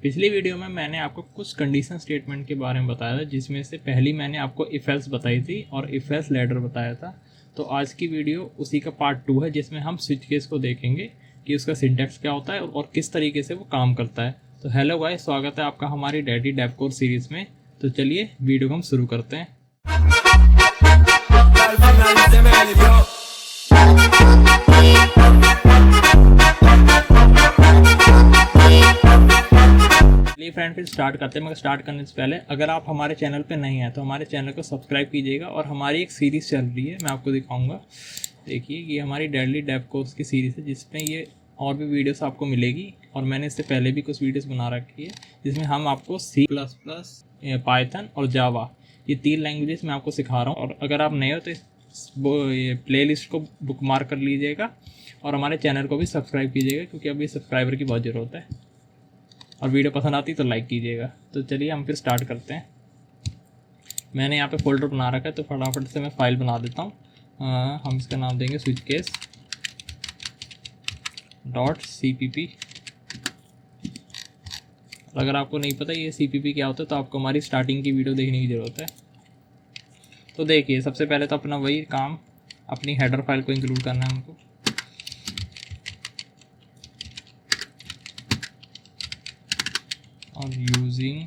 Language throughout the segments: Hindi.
पिछली वीडियो में मैंने आपको कुछ कंडीशन स्टेटमेंट के बारे में बताया था, जिसमें से पहली मैंने आपको इफ एल्स बताई थी और इफ एल्स लेटर बताया था। तो आज की वीडियो उसी का पार्ट 2 है, जिसमें हम स्विच केस को देखेंगे कि उसका सिंटैक्स क्या होता है और किस तरीके से वो काम करता है। तो हेलो गाइस, स्वागत है आपका हमारी डैडी डेव कोर्स सीरीज़ में। तो चलिए वीडियो को हम शुरू करते हैं। चलिए फ्रेंड, फिर स्टार्ट करते हैं। मगर स्टार्ट करने से पहले अगर आप हमारे चैनल पे नहीं हैं तो हमारे चैनल को सब्सक्राइब कीजिएगा। और हमारी एक सीरीज़ चल रही है, मैं आपको दिखाऊंगा। देखिए, ये हमारी डेडली डेव कोर्स की सीरीज़ है, जिसमें ये और भी वीडियोस आपको मिलेगी। और मैंने इससे पहले भी कुछ वीडियोस बना रखी है, जिसमें हम आपको C++, पाइथन और जावा, ये 3 लैंग्वेजेस मैं आपको सिखा रहा हूँ। और अगर आप नए हो तो ये प्लेलिस्ट को बुकमार्क कर लीजिएगा और हमारे चैनल को भी सब्सक्राइब कीजिएगा, क्योंकि अभी सब्सक्राइबर की बहुत ज़रूरत है। और वीडियो पसंद आती तो लाइक कीजिएगा। तो चलिए हम फिर स्टार्ट करते हैं। मैंने यहाँ पे फोल्डर बना रखा है, तो फटाफट से मैं फाइल बना देता हूँ। हम इसका नाम देंगे स्विच केस .cpp। अगर आपको नहीं पता ये CPP क्या होता है, तो आपको हमारी स्टार्टिंग की वीडियो देखने की ज़रूरत है। तो देखिए, सबसे पहले तो अपना वही काम, अपनी हेडर फाइल को इंक्लूड करना है हमको। और यूजिंग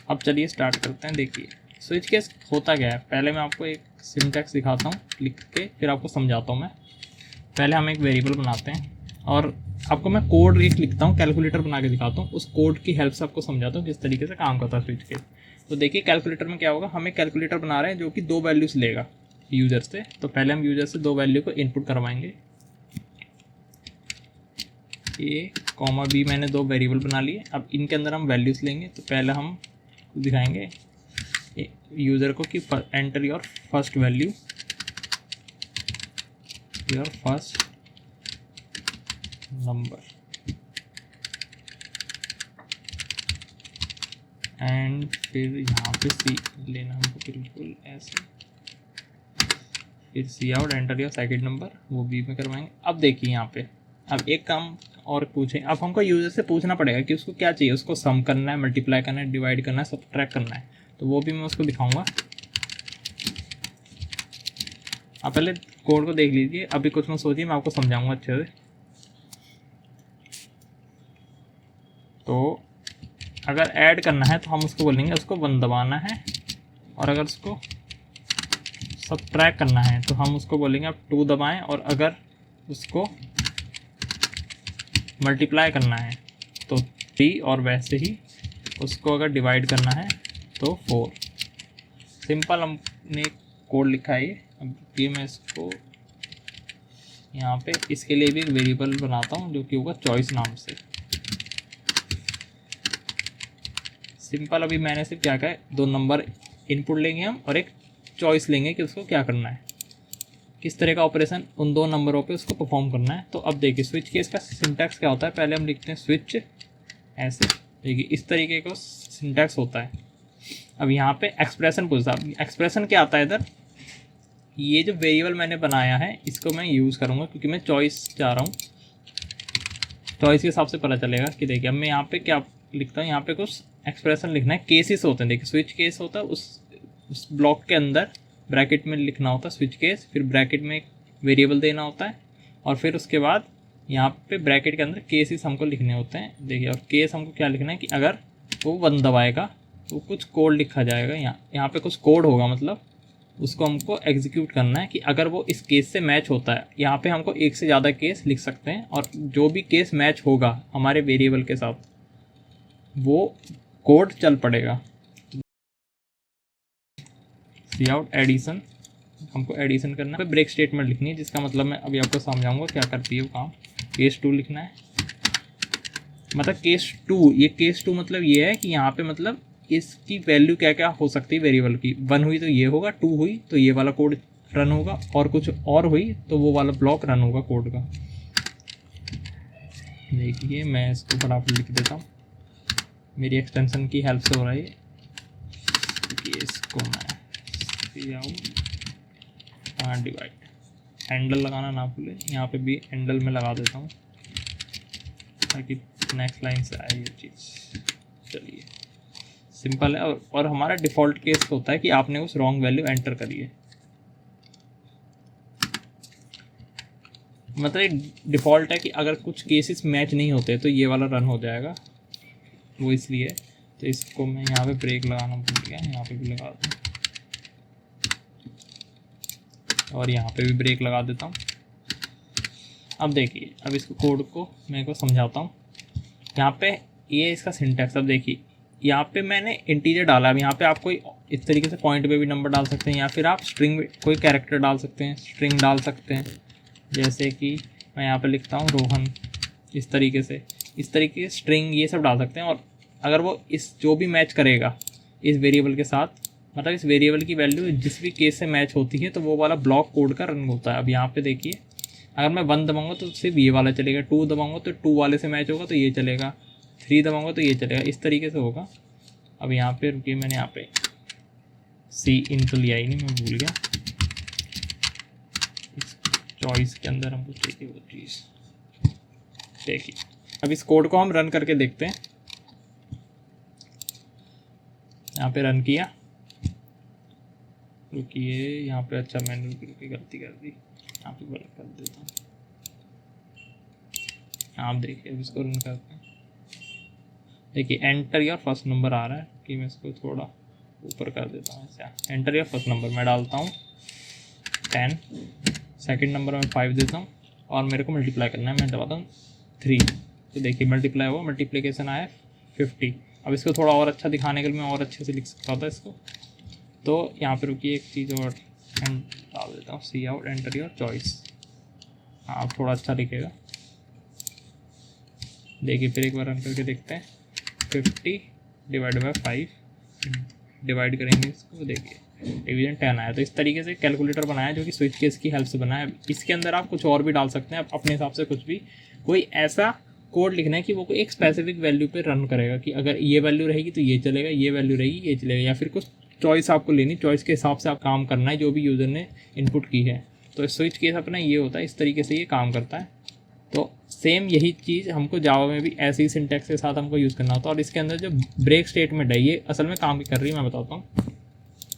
अब चलिए स्टार्ट करते हैं। देखिए, स्विच केस होता क्या है, पहले मैं आपको एक सिंटैक्स दिखाता हूँ लिख के, फिर आपको समझाता हूँ मैं। पहले हम एक वेरिएबल बनाते हैं और आपको मैं कोड एक लिखता हूँ, कैलकुलेटर बना के दिखाता हूँ। उस कोड की हेल्प से आपको समझाता हूँ किस तरीके से काम करता है स्विच केस। तो देखिए, कैलकुलेटर में क्या होगा, हम एक कैलकुलेटर बना रहे हैं जो कि 2 वैल्यूज़ लेगा यूज़र से। तो पहले हम यूज़र से 2 वैल्यू को इनपुट करवाएंगे। A, B मैंने 2 वेरिएबल बना लिए। अब इनके अंदर हम वैल्यूज़ लेंगे। तो पहले हम दिखाएंगे यूज़र को कि enter your first value, your first number, and फिर यहाँ पे C लेना हमको बिल्कुल ऐसे। फिर C out, enter your second number, वो B में करवाएंगे। अब देखिए यहाँ पे, अब एक काम और पूछें। अब हमको यूज़र से पूछना पड़ेगा कि उसको क्या चाहिए, उसको सम करना है, मल्टीप्लाई करना है, डिवाइड करना है, सब्ट्रैक्ट करना है। तो वो भी मैं उसको दिखाऊंगा। आप पहले कोड को देख लीजिए, अभी कुछ मत सोचिए, मैं आपको समझाऊंगा अच्छे से। तो अगर ऐड करना है तो हम उसको बोलेंगे उसको 1 दबाना है, और अगर उसको सब्ट्रैक्ट करना है तो हम उसको बोलेंगे आप 2 दबाएं, और अगर उसको मल्टीप्लाई करना है तो 3, और वैसे ही उसको अगर डिवाइड करना है तो 4। सिंपल हमने कोड लिखा है ये। अब ये मैं इसको यहाँ पे इसके लिए भी एक वेरिएबल बनाता हूँ, जो कि होगा चॉइस नाम से। सिंपल, अभी मैंने सिर्फ क्या कहा है, 2 नंबर इनपुट लेंगे हम और एक चॉइस लेंगे कि उसको क्या करना है, किस तरह का ऑपरेशन उन 2 नंबरों पे उसको परफॉर्म करना है। तो अब देखिए, स्विच केस का सिंटैक्स क्या होता है। पहले हम लिखते हैं स्विच ऐसे। देखिए, इस तरीके का सिंटैक्स होता है। अब यहाँ पे एक्सप्रेशन पूछता है। एक्सप्रेशन क्या आता है इधर, ये जो वेरिएबल मैंने बनाया है इसको मैं यूज़ करूँगा, क्योंकि मैं चॉइस चाह रहा हूँ। चॉइस के हिसाब से पता चलेगा कि देखिए, अब मैं यहाँ पे क्या लिखता हूँ, यहाँ पे कुछ एक्सप्रेशन लिखना है, केसेस होते हैं। देखिए, स्विच केस होता है, उस ब्लॉक के अंदर ब्रैकेट में लिखना होता है स्विच केस, फिर ब्रैकेट में एक वेरिएबल देना होता है, और फिर उसके बाद यहाँ पे ब्रैकेट के अंदर केसेस हमको लिखने होते हैं। देखिए, और केस हमको क्या लिखना है कि अगर वो 1 दबाएगा तो कुछ कोड लिखा जाएगा, यहाँ पे कुछ कोड होगा, मतलब उसको हमको एग्जीक्यूट करना है कि अगर वो इस केस से मैच होता है। यहाँ पे हमको एक से ज़्यादा केस लिख सकते हैं, और जो भी केस मैच होगा हमारे वेरिएबल के साथ, वो कोड चल पड़ेगा। सी आउट एडिशन, हमको एडिशन करना है। ब्रेक स्टेटमेंट लिखनी है, जिसका मतलब मैं अभी आपको समझाऊंगा क्या करती है वो काम। केस 2 लिखना है, मतलब केस 2, ये केस 2 मतलब ये है कि यहाँ पे मतलब इसकी वैल्यू क्या क्या हो सकती है वेरिएबल की। 1 हुई तो ये होगा, 2 हुई तो ये वाला कोड रन होगा, और कुछ और हुई तो वो वाला ब्लॉक रन होगा कोड का। देखिए, मैं इसको फटाफट लिख देता हूँ, मेरी एक्सटेंशन की हेल्प से हो रहा है ये। इसको मैं डिवाइड हैंडल लगाना ना भूलें, यहाँ पे भी हैंडल में लगा देता हूँ ताकि नेक्स्ट लाइन से आए ये चीज़। चलिए सिंपल है। और हमारा डिफ़ॉल्ट केस होता है कि आपने उस रॉन्ग वैल्यू एंटर करी है, मतलब डिफ़ॉल्ट है कि अगर कुछ केसेस मैच नहीं होते तो ये वाला रन हो जाएगा, वो इसलिए। तो इसको मैं यहाँ पे ब्रेक लगाना भूल गया, यहाँ पे भी लगा दूँ और यहाँ पे भी ब्रेक लगा देता हूँ। अब देखिए, अब इसको कोड को मैं को समझाता हूँ। यहाँ पे ये इसका सिंटैक्स, अब देखिए यहाँ पे मैंने इंटीजर डाला। अब यहाँ पे आप कोई इस तरीके से पॉइंट पे भी नंबर डाल सकते हैं, या फिर आप स्ट्रिंग कोई कैरेक्टर डाल सकते हैं, स्ट्रिंग डाल सकते हैं। जैसे कि मैं यहाँ पे लिखता हूँ रोहन, इस तरीके से स्ट्रिंग ये सब डाल सकते हैं। और अगर वो इस जो भी मैच करेगा इस वेरिएबल के साथ, मतलब इस वेरिएबल की वैल्यू जिस भी केस से मैच होती है, तो वो वाला ब्लॉक कोड का रन होता है। अब यहाँ पे देखिए, अगर मैं 1 दबाऊंगा तो सिर्फ ये वाला चलेगा, 2 दबाऊंगा तो 2 वाले से मैच होगा तो ये चलेगा, 3 दबाऊंगा तो ये चलेगा, इस तरीके से होगा। अब यहाँ पे रुकिए, मैंने यहाँ पे सी इन तो लिया ही नहीं, मैं भूल गया। इस चॉइस के अंदर हमको चाहिए वो चीज़। देखिए अब इस कोड को हम रन करके देखते हैं। यहाँ पे रन किया, रुकिए यहाँ पे, अच्छा मैंने गलती कर दी, यहाँ पे गलत कर देता हूँ। आप देखिए अब इसको रन करते हैं। देखिए एंटर योर फर्स्ट नंबर आ रहा है, कि मैं इसको थोड़ा ऊपर कर देता हूँ ऐसे। एंटर योर फर्स्ट नंबर मैं डालता हूँ 10, सेकंड नंबर में 5 देता हूँ और मेरे को मल्टीप्लाई करना है, मैं दबाता हूँ 3। तो देखिए मल्टीप्लाई हुआ, मल्टीप्लिकेशन आया 50। अब इसको थोड़ा और अच्छा दिखाने के लिए मैं और अच्छे से लिख सकता था इसको। तो यहाँ पे रुकिए, एक चीज़ और डाल देता हूँ, सी आउट एंटर योर चॉइस। हाँ अब थोड़ा अच्छा दिखेगा। देखिए फिर एक बार रन करके देखते हैं। 50 डिवाइड बाई 5 डिवाइड करेंगे इसको, देखिए डिवीजन 10 आया। तो इस तरीके से कैलकुलेटर बनाया जो कि स्विच केस की हेल्प से बनाया। इसके अंदर आप कुछ और भी डाल सकते हैं अपने हिसाब से, कुछ भी कोई ऐसा कोड लिखना है कि वो एक स्पेसिफिक वैल्यू पे रन करेगा, कि अगर ये वैल्यू रहेगी तो ये चलेगा, ये वैल्यू रहेगी ये चलेगा, या फिर कुछ चॉइस आपको लेनी, चॉइस के हिसाब से आप काम करना है जो भी यूज़र ने इनपुट की है। तो स्विच केस अपना ये होता है, इस तरीके से ये काम करता है। तो सेम यही चीज़ हमको जावा में भी ऐसे ही सिंटैक्स के साथ हमको यूज़ करना होता है। और इसके अंदर जो ब्रेक स्टेटमेंट है ये असल में काम कर रही है, मैं बताता हूँ।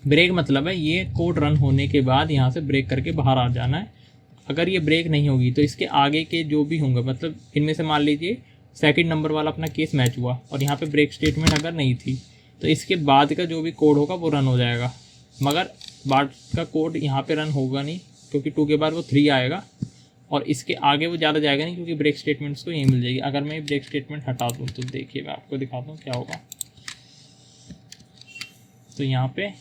ब्रेक मतलब है ये कोड रन होने के बाद यहाँ से ब्रेक करके बाहर आ जाना है। अगर ये ब्रेक नहीं होगी तो इसके आगे के जो भी होंगे, मतलब इनमें से मान लीजिए सेकंड नंबर वाला अपना केस मैच हुआ और यहाँ पे ब्रेक स्टेटमेंट अगर नहीं थी, तो इसके बाद का जो भी कोड होगा वो रन हो जाएगा, मगर बाद का कोड यहाँ पे रन होगा नहीं, क्योंकि 2 के बाद वो 3 आएगा और इसके आगे वो ज़्यादा जाएगा नहीं, क्योंकि ब्रेक स्टेटमेंट्स को यहीं मिल जाएगी। अगर मैं ब्रेक स्टेटमेंट हटा दूँ तो देखिए मैं आपको दिखाता हूँ क्या होगा। तो यहाँ पे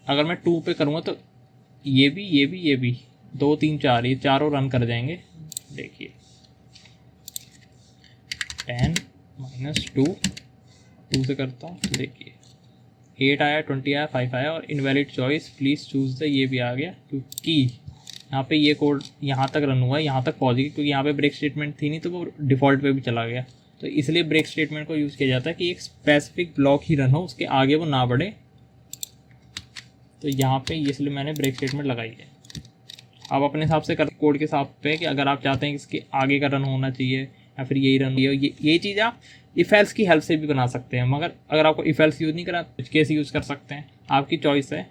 अगर मैं 2 पे करूँगा तो ये भी 2 3 4 ये चारों रन कर जाएंगे। देखिए 10 - 2 से करता हूँ तो देखिए 8 आया, 20 आया, 5 आया और invalid choice please choose the ये भी आ गया, क्योंकि यहाँ पे ये कोड यहाँ तक रन हुआ, यहाँ तक पहुँच गई, क्योंकि यहाँ पे ब्रेक स्टेटमेंट थी नहीं तो वो डिफ़ॉल्ट पे भी चला गया। तो इसलिए ब्रेक स्टेटमेंट को यूज़ किया जाता है कि एक स्पेसिफिक ब्लॉक ही रन हो, उसके आगे वो ना बढ़े। तो यहाँ पे इसलिए मैंने ब्रेक स्टेटमेंट लगाई है। आप अपने हिसाब से कर कोड के हिसाब पे कि अगर आप चाहते हैं कि इसके आगे का रन होना चाहिए या फिर यही रन ये चीज़ आप इफ एल्स की हेल्प से भी बना सकते हैं। मगर अगर आपको इफ एल्स यूज़ नहीं करा तो केस यूज़ कर सकते हैं, आपकी चॉइस है।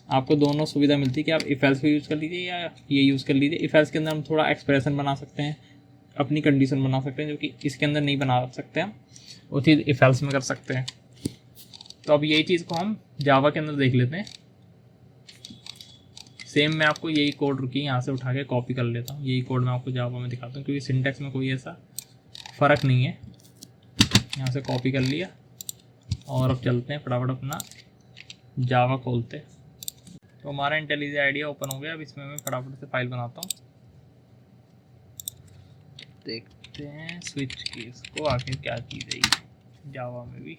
आपको दोनों सुविधा मिलती है कि आप इफ एल्स को यूज़ कर लीजिए या ये यूज़ कर लीजिए। इफ एल्स के अंदर हम थोड़ा एक्सप्रेशन बना सकते हैं, अपनी कंडीशन बना सकते हैं, जो कि इसके अंदर नहीं बना सकते हम, वो चीज़ इफ एल्स में कर सकते हैं। तो अब यही चीज़ को हम जावा के अंदर देख लेते हैं। सेम मैं आपको यही कोड रुकी यहाँ से उठा के कॉपी कर लेता हूँ, यही कोड मैं आपको जावा में दिखाता हूँ, क्योंकि सिंटैक्स में कोई ऐसा फ़र्क नहीं है। यहाँ से कॉपी कर लिया और अब चलते हैं फटाफट अपना जावा खोलते। तो हमारा इंटेलिजेंट आइडिया ओपन हो गया। अब इसमें मैं फटाफट से फाइल बनाता हूँ, देखते हैं स्विच केस को आखिर क्या चीज़ है जावा में भी।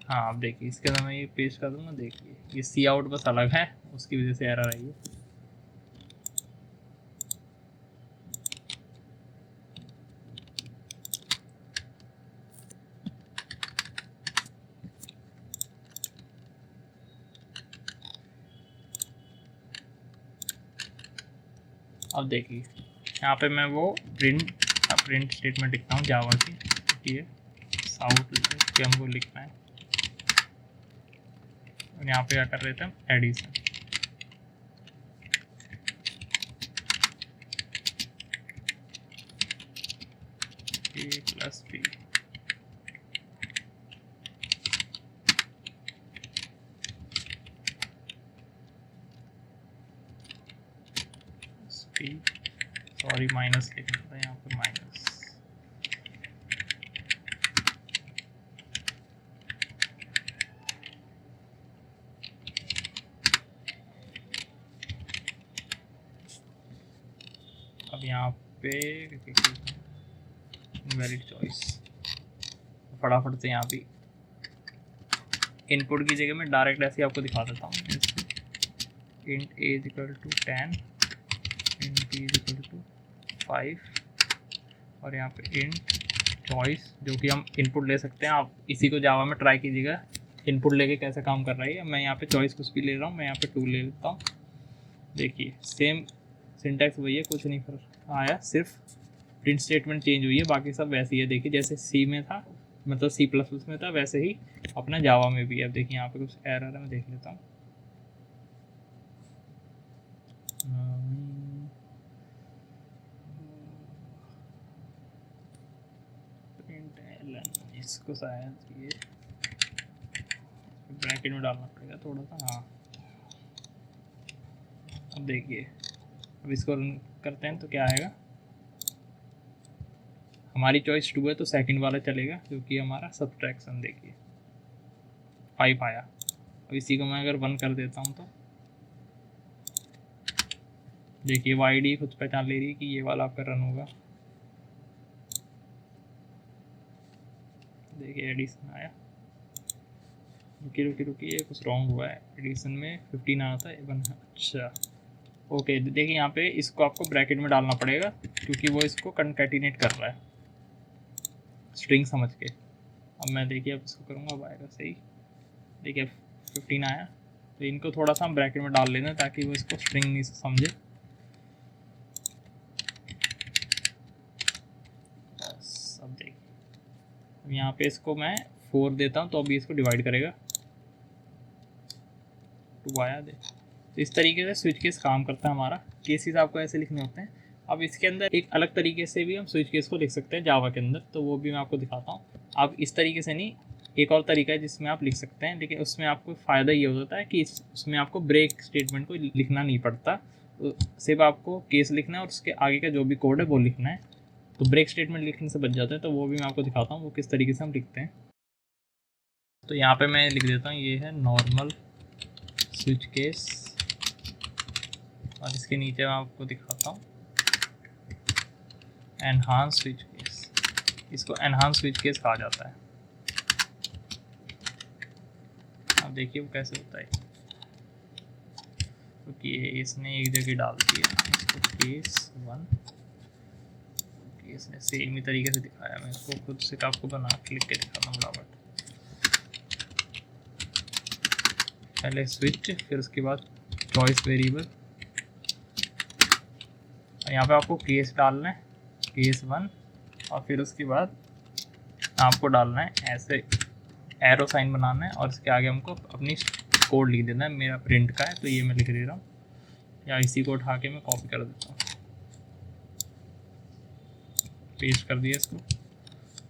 हाँ आप देखिए इसके अंदर मैं ये पेस्ट कर दूँगा, देखिए ये सी आउट बस अलग है, उसकी वजह से एरर आई है। अब देखिए यहाँ पे मैं वो प्रिंट स्टेटमेंट लिखता हूँ जावा की, ये साउथ के हमको लिखना है। और यहाँ पे क्या कर रहे थे हम, एडिशन। ए प्लस बी, सॉरी माइनस लिखना था यहाँ पे, माइनस। अब यहाँ पे वैलिड चॉइस, फटाफट से यहाँ पे इनपुट की जगह में डायरेक्ट ऐसे आपको दिखा देता हूँ। Int a is equal to 10, int b is equal to 5 और यहाँ पे इंट चॉइस, जो कि हम इनपुट ले सकते हैं। आप इसी को जावा में ट्राई कीजिएगा इनपुट लेके कैसे काम कर रही है। मैं यहाँ पे चॉइस कुछ भी ले रहा हूँ, मैं यहाँ पे 2 ले लेता हूँ। देखिए सेम सिंटैक्स वही है, कुछ नहीं फर्क आया, सिर्फ प्रिंट स्टेटमेंट चेंज हुई है, बाकी सब वैसे ही है। देखिए जैसे सी में था, मतलब सी प्लस प्लस में था, वैसे ही अपना जावा में भी है। अब देखिए यहाँ पे कुछ एरर है, मैं देख लेता हूँ। इसको शायद ये ब्रैकेट में डालना पड़ेगा थोड़ा सा। हाँ अब देखिए, अब इसको रन करते हैं तो क्या आएगा, हमारी चॉइस 2 है तो सेकंड वाला चलेगा, क्योंकि हमारा सब्ट्रैक्शन देखिए 5 आया। अब इसी को मैं अगर 1 कर देता हूँ तो देखिए वाईडी खुद पहचान ले रही है कि ये वाला आपका रन होगा। देखिए एडिशन आया, रुकी ये कुछ रॉन्ग हुआ है, एडिशन में 15 आया था 1। अच्छा ओके, देखिए यहाँ पे इसको आपको ब्रैकेट में डालना पड़ेगा, क्योंकि वो इसको कंकैटिनेट कर रहा है स्ट्रिंग समझ के। अब मैं देखिए अब इसको करूँगा, अब आएगा सही। देखिए 15 आया, तो इनको थोड़ा सा हम ब्रैकेट में डाल लेना ताकि वो इसको स्ट्रिंग नहीं समझे। बस अब देखिए, अब यहाँ पे इसको मैं 4 देता हूँ तो अभी इसको डिवाइड करेगा, 2 आया दे। तो इस तरीके से स्विच केस काम करता है हमारा। केसेस आपको ऐसे लिखने होते हैं। अब इसके अंदर एक अलग तरीके से भी हम स्विच केस को लिख सकते हैं जावा के अंदर, तो वो भी मैं आपको दिखाता हूँ। आप इस तरीके से नहीं, एक और तरीका है जिसमें आप लिख सकते हैं, लेकिन उसमें आपको फ़ायदा ये होता है कि उसमें आपको ब्रेक स्टेटमेंट को लिखना नहीं पड़ता, तो सिर्फ आपको केस लिखना है और उसके आगे का जो भी कोड है वो लिखना है, तो ब्रेक स्टेटमेंट लिखने से बच जाता है। तो वो भी मैं आपको दिखाता हूँ वो किस तरीके से हम लिखते हैं। तो यहाँ पे मैं लिख देता हूँ, ये है नॉर्मल स्विच केस, और इसके नीचे मैं आपको दिखाता हूँ एनहांस स्विच केस। इसको एनहांस स्विच केस कहा जाता है। अब देखिए वो कैसे होता है, क्योंकि इसने एक जगह डाल दिया इसको केस 1, इसने सेम ही तरीके से दिखाया। मैं इसको खुद से आपको बना के लिख के दिखाता हूँ फटाफट। पहले स्विच, फिर उसके बाद चॉइस वेरिएबल, यहाँ पे आपको केस डालना है, केस 1, और फिर उसके बाद आपको डालना है ऐसे एरो साइन बनाना है, और इसके आगे हमको अपनी कोड लिख देना है। मेरा प्रिंट का है तो ये मैं लिख दे रहा हूँ, या इसी को उठा के मैं कॉपी कर देता हूँ, पेस्ट कर दिया इसको।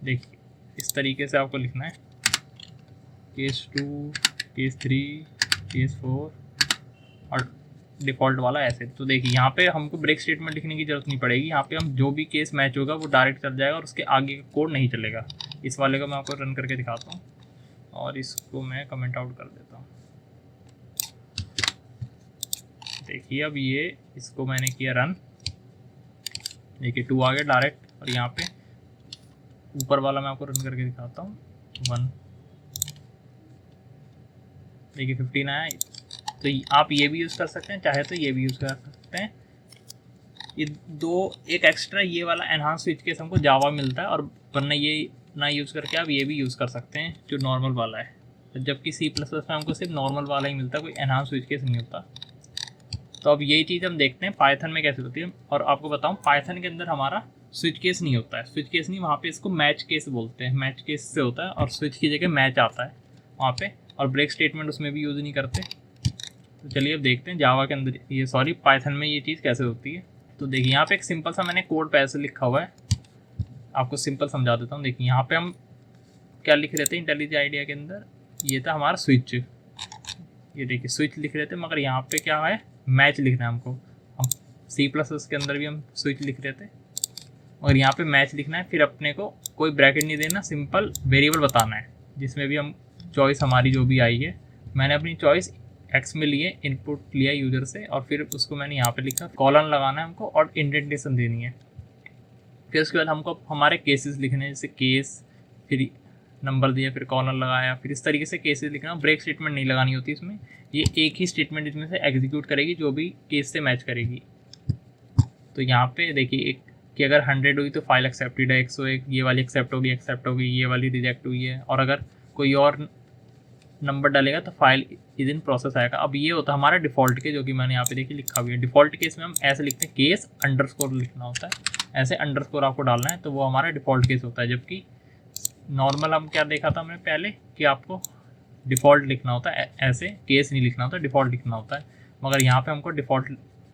देखिए इस तरीके से आपको लिखना है, केस 2, केस 3, केस 4 और डिफ़ॉल्ट वाला ऐसे। तो देखिए यहाँ पे हमको ब्रेक स्टेटमेंट लिखने की ज़रूरत नहीं पड़ेगी। यहाँ पे हम जो भी केस मैच होगा वो डायरेक्ट चल जाएगा और उसके आगे का कोड नहीं चलेगा। इस वाले को मैं आपको रन करके दिखाता हूँ, और इसको मैं कमेंट आउट कर देता हूँ। देखिए अब ये इसको मैंने किया रन, देखिए 2 आ गया डायरेक्ट, और यहाँ पे ऊपर वाला मैं आपको रन करके दिखाता हूँ 1, देखिए 15 आया। तो आप ये भी यूज़ कर सकते हैं, चाहे तो ये भी यूज़ कर सकते हैं। ये दो, एक एक्स्ट्रा ये वाला एनहांस स्विच केस हमको जावा मिलता है, और वरना ये ना यूज़ करके आप ये भी यूज़ कर सकते हैं जो नॉर्मल वाला है, जबकि C++ में हमको सिर्फ नॉर्मल वाला ही मिलता है, कोई एनहांस स्विच केस नहीं होता। तो अब यही चीज़ हम देखते हैं पाइथन में कैसे होती है। और आपको बताऊं पाइथन के अंदर हमारा स्विच केस नहीं होता है, स्विच केस नहीं, वहाँ पे इसको मैच केस बोलते हैं, मैच केस से होता है और स्विच की जगह मैच आता है वहाँ पे, और ब्रेक स्टेटमेंट उसमें भी यूज़ नहीं करते। तो चलिए अब देखते हैं जावा के अंदर ये पाइथन में ये चीज़ कैसे होती है। तो देखिए यहाँ पे एक सिंपल सा मैंने कोड पे ऐसे लिखा हुआ है, आपको सिंपल समझा देता हूँ। देखिए यहाँ पे हम क्या लिख रहे थे इंटेलिजेंट आइडिया के अंदर, ये था हमारा स्विच, ये देखिए स्विच लिख रहे थे, मगर यहाँ पे क्या है मैच लिखना है हमको। हम C++ के अंदर भी हम स्विच लिख रहे थे, और यहाँ पे मैच लिखना है। फिर अपने को कोई ब्रैकेट नहीं देना, सिंपल वेरिएबल बताना है जिसमें भी हम चॉइस हमारी जो भी आई है, मैंने अपनी चॉइस एक्स में लिए, इनपुट लिया यूज़र से, और फिर उसको मैंने यहाँ पे लिखा, कॉलन लगाना है हमको और इंडेंटेशन देनी है। फिर उसके बाद हमको हमारे केसेस लिखने हैं, जैसे केस, फिर नंबर दिया, फिर कॉलन लगाया, फिर इस तरीके से केसेस लिखना। ब्रेक स्टेटमेंट नहीं लगानी होती इसमें, ये एक ही स्टेटमेंट इसमें से एग्जीक्यूट करेगी जो भी केस से मैच करेगी। तो यहाँ पे देखिए एक कि अगर 100 हुई तो फाइल एक्सेप्टेड है, 101 ये वाली एक्सेप्ट होगी, ये वाली रिजेक्ट हुई है, और अगर कोई और नंबर डालेगा तो फाइल इज इन प्रोसेस आएगा। अब ये होता है हमारा डिफ़ॉल्ट केस, जो कि मैंने यहाँ पे देखिए लिखा हुआ है। डिफ़ॉल्ट केस में हम ऐसे लिखते हैं, केस अंडरस्कोर लिखना होता है, ऐसे अंडरस्कोर आपको डालना है, तो वो हमारा डिफ़ॉल्ट केस होता है। जबकि नॉर्मल हम क्या देखा था हमने पहले कि आपको डिफ़ॉल्ट लिखना होता है, ऐसे केस नहीं लिखना होता, डिफ़ॉल्ट लिखना होता है। मगर यहाँ पे हमको डिफ़ॉल्ट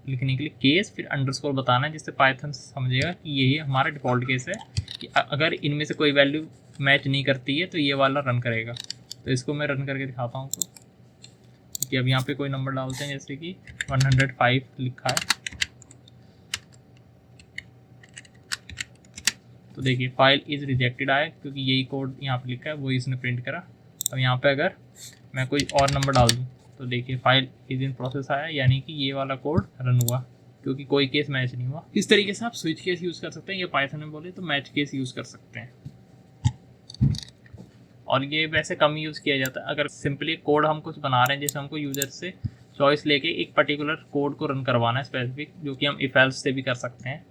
लिखने के लिए केस फिर अंडरस्कोर बताना है, जिससे पाइथन समझेगा कि यही हमारा डिफ़ॉल्ट केस है, कि अगर इनमें से कोई वैल्यू मैच नहीं करती है तो ये वाला रन करेगा। तो इसको मैं रन करके दिखाता हूँ आपको कि अब यहाँ पे कोई नंबर डालते हैं, जैसे कि 105 लिखा है, तो देखिए फाइल इज़ रिजेक्टेड आया, क्योंकि यही कोड यहाँ पे लिखा है वही इसने प्रिंट करा। अब यहाँ पे अगर मैं कोई और नंबर डाल दूँ तो देखिए फाइल इज इन प्रोसेस आया, यानी कि ये वाला कोड रन हुआ, क्योंकि कोई केस मैच नहीं हुआ। इस तरीके से आप स्विच केस यूज़ कर सकते हैं, या पाइथन में बोले तो मैच केस यूज़ कर सकते हैं। और ये वैसे कम यूज़ किया जाता है अगर सिंपली कोड हम कुछ बना रहे हैं, जैसे हमको यूज़र से चॉइस लेके एक पर्टिकुलर कोड को रन करवाना है स्पेसिफिक, जो कि हम इफ एल्स से भी कर सकते हैं।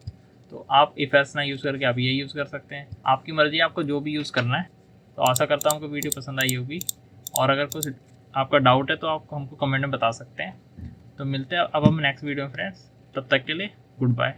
तो आप इफ एल्स ना यूज़ करके आप ये यूज़ कर सकते हैं, आपकी मर्जी, आपको जो भी यूज़ करना है। तो आशा करता हूँ कि वीडियो पसंद आई होगी, और अगर कुछ आपका डाउट है तो आप हमको कमेंट में बता सकते हैं। तो मिलते हैं अब हम नेक्स्ट वीडियो में फ्रेंड्स, तब तक के लिए गुड बाय।